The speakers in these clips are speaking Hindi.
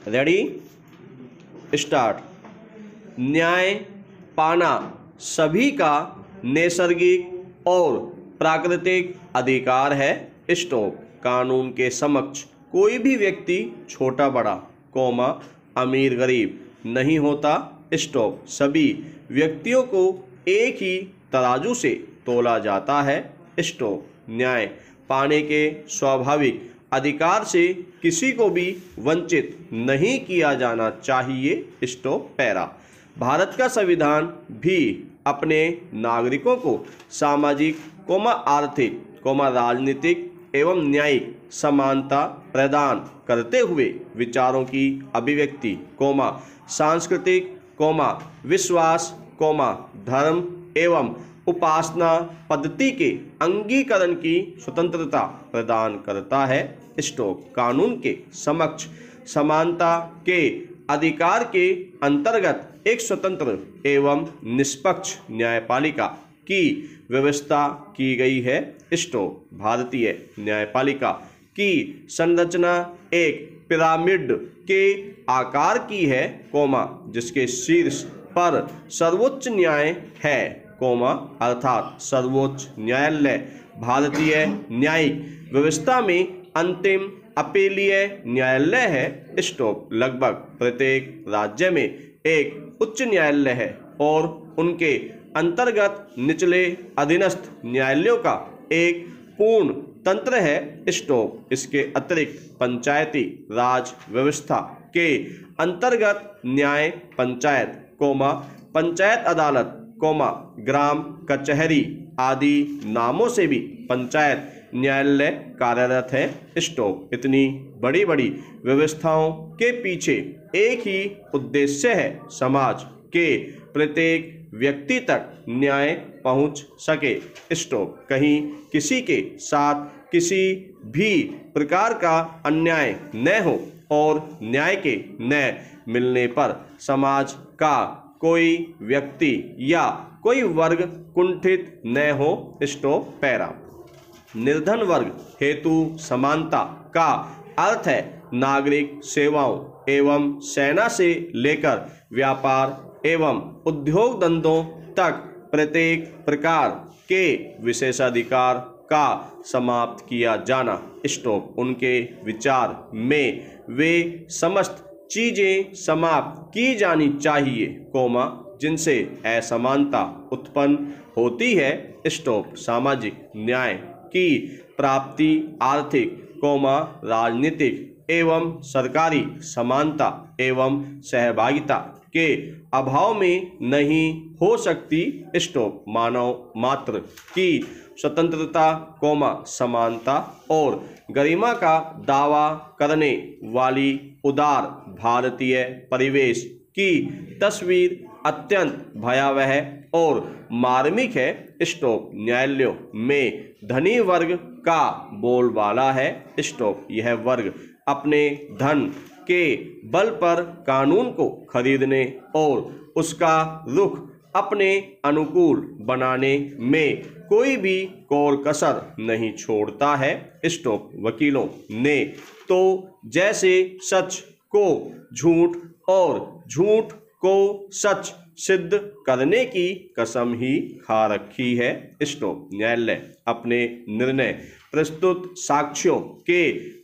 Ready start. न्याय पाना सभी का नैसर्गिक और प्राकृतिक अधिकार है। स्टॉप। कानून के समक्ष कोई भी व्यक्ति छोटा बड़ा कौमा अमीर गरीब नहीं होता। स्टॉप। सभी व्यक्तियों को एक ही तराजू से तोला जाता है। स्टॉप। न्याय पाने के स्वाभाविक अधिकार से किसी को भी वंचित नहीं किया जाना चाहिए। स्टॉप। पैरा। भारत का संविधान भी अपने नागरिकों को सामाजिक आर्थिक राजनीतिक एवं न्यायिक समानता प्रदान करते हुए विचारों की अभिव्यक्ति सांस्कृतिक विश्वास धर्म एवं उपासना पद्धति के अंगीकरण की स्वतंत्रता प्रदान करता है। स्टॉप। कानून के समक्ष समानता के अधिकार के अंतर्गत एक स्वतंत्र एवं निष्पक्ष न्यायपालिका की व्यवस्था की गई है। स्टॉप। भारतीय न्यायपालिका की संरचना एक पिरामिड के आकार की है जिसके शीर्ष पर सर्वोच्च न्याय है अर्थात सर्वोच्च न्यायालय भारतीय न्यायिक व्यवस्था में अंतिम अपीलीय न्यायालय है। स्टॉप। लगभग प्रत्येक राज्य में एक उच्च न्यायालय है और उनके अंतर्गत निचले अधीनस्थ न्यायालयों का एक पूर्ण तंत्र है। स्टॉप। इसके अतिरिक्त पंचायती राज व्यवस्था के अंतर्गत न्याय पंचायत पंचायत अदालत ग्राम कचहरी आदि नामों से भी पंचायत न्यायालय कार्यरत है। स्टॉप। इतनी बड़ी बड़ी व्यवस्थाओं के पीछे एक ही उद्देश्य है, समाज के प्रत्येक व्यक्ति तक न्याय पहुंच सके। स्टॉप। कहीं किसी के साथ किसी भी प्रकार का अन्याय न हो और न्याय के न मिलने पर समाज का कोई व्यक्ति या कोई वर्ग कुंठित न हो। स्टॉप। पैरा। निर्धन वर्ग हेतु समानता का अर्थ है नागरिक सेवाओं एवं सेना से लेकर व्यापार एवं उद्योग धंधों तक प्रत्येक प्रकार के विशेषाधिकार का समाप्त किया जाना। स्टॉप। उनके विचार में वे समस्त चीजें समाप्त की जानी चाहिए जिनसे असमानता उत्पन्न होती है। स्टॉप। सामाजिक न्याय की प्राप्ति आर्थिक राजनीतिक एवं सरकारी समानता एवं सहभागिता के अभाव में नहीं हो सकती। स्टॉप। मानव मात्र की स्वतंत्रता समानता और गरिमा का दावा करने वाली उदार भारतीय परिवेश की तस्वीर अत्यंत भयावह और मार्मिक है। स्टॉप। न्यायालयों में धनी वर्ग का बोलबाला है। स्टॉप। यह वर्ग अपने धन के बल पर कानून को खरीदने और उसका रुख अपने अनुकूल बनाने में कोई भी कोर कसर नहीं छोड़ता है। स्टॉप। वकीलों ने तो जैसे सच को झूठ और झूठ को सच सिद्ध करने की कसम ही खा रखी है। स्टॉप। न्यायालय अपने निर्णय प्रस्तुत साक्ष्यों के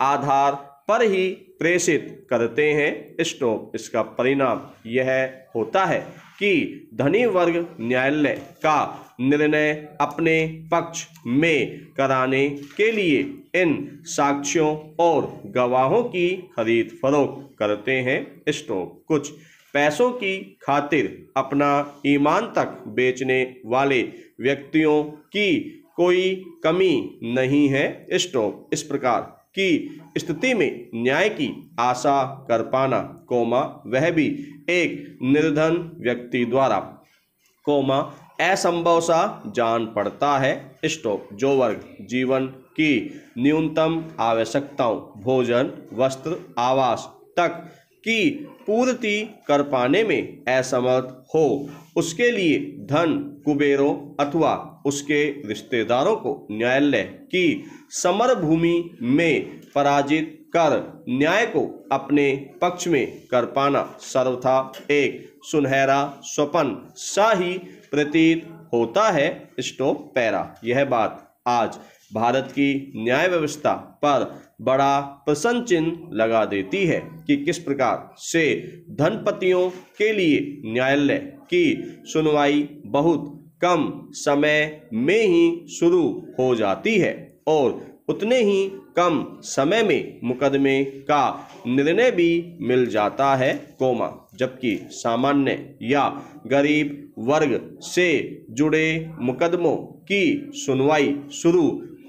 आधार पर ही प्रेषित करते हैं। स्टॉप। इसका परिणाम यह होता है कि धनी वर्ग न्यायालय का निर्णय अपने पक्ष में कराने के लिए इन साक्ष्यों और गवाहों की खरीद फरोख्त करते हैं। स्टॉप। कुछ पैसों की खातिर अपना ईमान तक बेचने वाले व्यक्तियों की कोई कमी नहीं है। स्टॉप। इस प्रकार की स्थिति में न्याय की आशा कर पाना वह भी एक निर्धन व्यक्ति द्वारा असंभव सा जान पड़ता है। स्टॉप। जो वर्ग जीवन की न्यूनतम आवश्यकताओं भोजन वस्त्र आवास तक की पूर्ति कर पाने में असमर्थ हो उसके लिए धन कुबेरों अथवा उसके रिश्तेदारों को न्यायालय की समर भूमि में पराजित कर न्याय को अपने पक्ष में कर पाना सर्वथा एक सुनहरा स्वप्न सा ही प्रतीत होता है। Stop para. यह बात आज भारत की न्याय व्यवस्था पर बड़ा प्रश्न चिन्ह लगा देती है कि किस प्रकार से धनपतियों के लिए न्यायालय की सुनवाई बहुत कम समय में ही शुरू हो जाती है और उतने ही कम समय में मुकदमे का निर्णय भी मिल जाता है, जबकि सामान्य या गरीब वर्ग से जुड़े मुकदमों की सुनवाई शुरू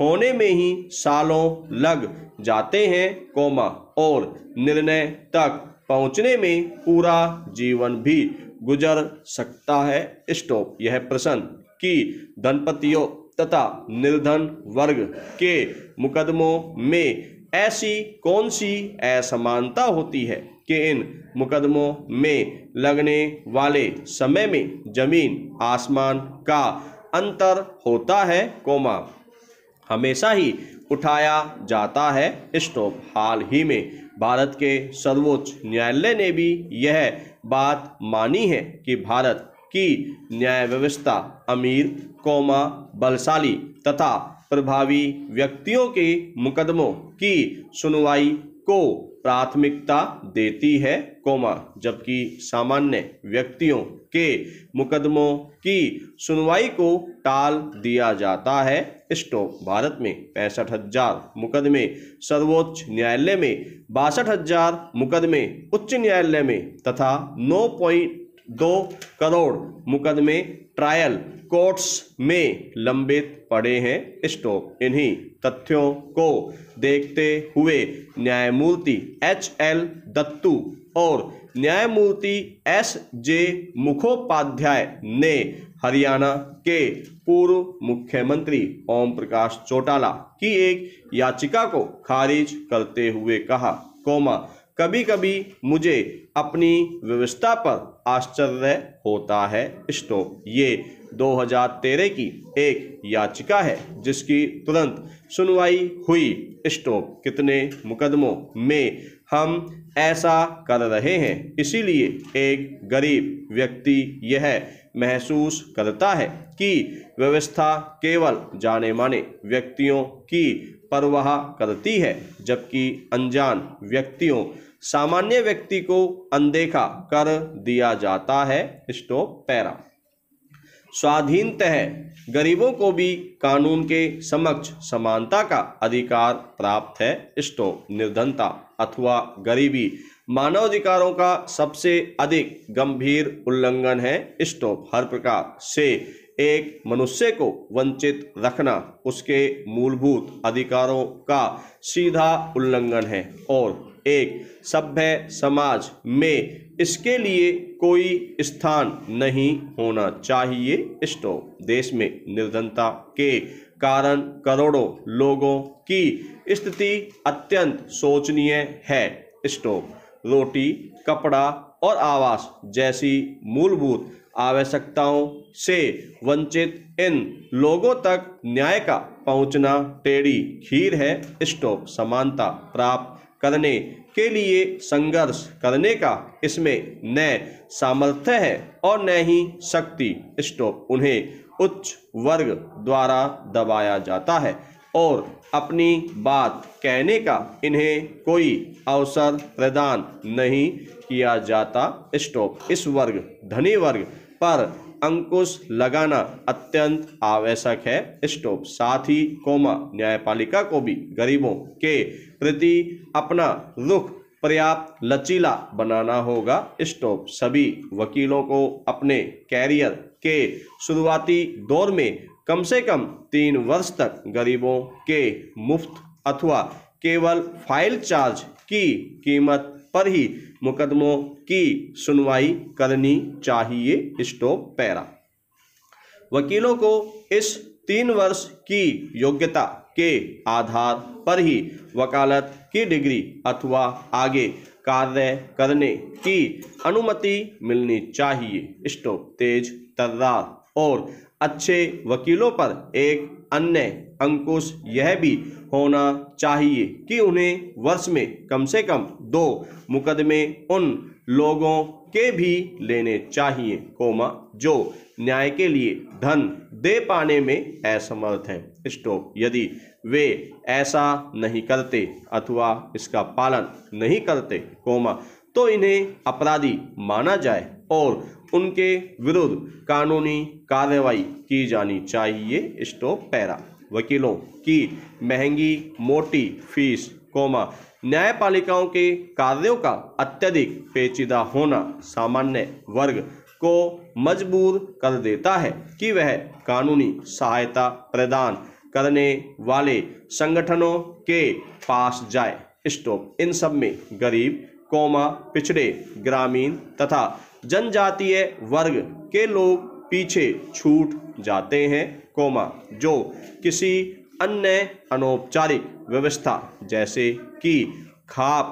होने में ही सालों लग जाते हैं, और निर्णय तक पहुंचने में पूरा जीवन भी गुजर सकता है। स्टॉप। यह प्रश्न कि धनपतियों तथा निर्धन वर्ग के मुकदमों में ऐसी कौन सी असमानता होती है कि इन मुकदमों में लगने वाले समय में जमीन आसमान का अंतर होता है, हमेशा ही उठाया जाता है। स्टॉप। हाल ही में भारत के सर्वोच्च न्यायालय ने भी यह बात मानी है कि भारत की न्याय व्यवस्था अमीर, बलशाली तथा प्रभावी व्यक्तियों के मुकदमों की सुनवाई को प्राथमिकता देती है, जबकि सामान्य व्यक्तियों के मुकदमों की सुनवाई को टाल दिया जाता है। स्टॉप। भारत में 65,000 मुकदमे सर्वोच्च न्यायालय में, 62,000 मुकदमे उच्च न्यायालय में तथा 9.2 करोड़ मुकदमे ट्रायल कोर्ट्स में लंबित पड़े हैं। स्टॉप। इन्हीं तथ्यों को देखते हुए न्यायमूर्ति HL दत्तू और न्यायमूर्ति SJ मुखोपाध्याय ने हरियाणा के पूर्व मुख्यमंत्री ओम प्रकाश चौटाला की एक याचिका को खारिज करते हुए कहा, कभी कभी मुझे अपनी व्यवस्था पर आश्चर्य होता है। स्टॉप। ये 2013 की एक याचिका है जिसकी तुरंत सुनवाई हुई। स्टॉप। कितने मुकदमों में हम ऐसा कर रहे हैं, इसीलिए एक गरीब व्यक्ति यह महसूस करता है कि व्यवस्था केवल जाने माने व्यक्तियों की परवाह करती है, जबकि अनजान व्यक्तियों, सामान्य व्यक्ति को अनदेखा कर दिया जाता है। Stop para. स्वाधीनतः गरीबों को भी कानून के समक्ष समानता का अधिकार प्राप्त है। स्टॉप। निर्धनता अथवा गरीबी मानवाधिकारों का सबसे अधिक गंभीर उल्लंघन है। स्टॉप। हर प्रकार से एक मनुष्य को वंचित रखना उसके मूलभूत अधिकारों का सीधा उल्लंघन है और एक सभ्य समाज में इसके लिए कोई स्थान नहीं होना चाहिए। स्टॉप। देश में निर्धनता के कारण करोड़ों लोगों की स्थिति अत्यंत शोचनीय है। स्टॉप। रोटी, कपड़ा और आवास जैसी मूलभूत आवश्यकताओं से वंचित इन लोगों तक न्याय का पहुंचना टेढ़ी खीर है। स्टॉप। समानता प्राप्त करने के लिए संघर्ष करने का इसमें न सामर्थ्य है और न ही शक्ति। स्टॉप। उन्हें उच्च वर्ग द्वारा दबाया जाता है और अपनी बात कहने का इन्हें कोई अवसर प्रदान नहीं किया जाता। स्टॉप। इस वर्ग, धनी वर्ग पर अंकुश लगाना अत्यंत आवश्यक है। स्टॉप। साथ ही न्यायपालिका को भी गरीबों के प्रति अपना रुख पर्याप्त लचीला बनाना होगा। स्टॉप। सभी वकीलों को अपने कैरियर के शुरुआती दौर में कम से कम 3 वर्ष तक गरीबों के मुफ्त अथवा केवल फाइल चार्ज की कीमत पर ही मुकदमों की सुनवाई करनी चाहिए। Stop para. वकीलों को इस 3 वर्ष की योग्यता के आधार पर ही वकालत की डिग्री अथवा आगे कार्य करने की अनुमति मिलनी चाहिए। स्टॉप। तेज तर्रार और अच्छे वकीलों पर एक अन्य अंकुश यह भी होना चाहिए कि उन्हें वर्ष में कम से कम 2 मुकदमे उन लोगों के भी लेने चाहिए, जो न्याय के लिए धन दे पाने में असमर्थ हैं। स्टॉप। यदि वे ऐसा नहीं करते अथवा इसका पालन नहीं करते, तो इन्हें अपराधी माना जाए और उनके विरुद्ध कानूनी कार्रवाई की जानी चाहिए। Stop para. वकीलों की महंगी मोटी फीस, न्यायपालिकाओं के कार्यों का अत्यधिक पेचीदा होना सामान्य वर्ग को मजबूर कर देता है कि वह कानूनी सहायता प्रदान करने वाले संगठनों के पास जाए। स्टॉप। इन सब में गरीब, पिछड़े, ग्रामीण तथा जनजातीय वर्ग के लोग पीछे छूट जाते हैं, जो किसी अन्य अनौपचारिक व्यवस्था जैसे कि खाप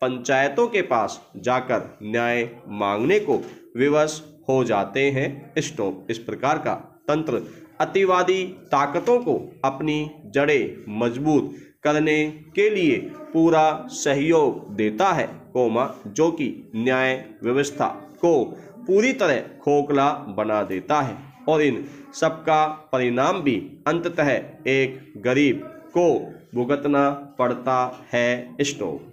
पंचायतों के पास जाकर न्याय मांगने को विवश हो जाते हैं। स्टॉप। इस प्रकार का तंत्र अतिवादी ताकतों को अपनी जड़ें मजबूत करने के लिए पूरा सहयोग देता है, जो कि न्याय व्यवस्था को पूरी तरह खोखला बना देता है और इन सबका परिणाम भी अंततः एक गरीब को भुगतना पड़ता है। स्टॉप।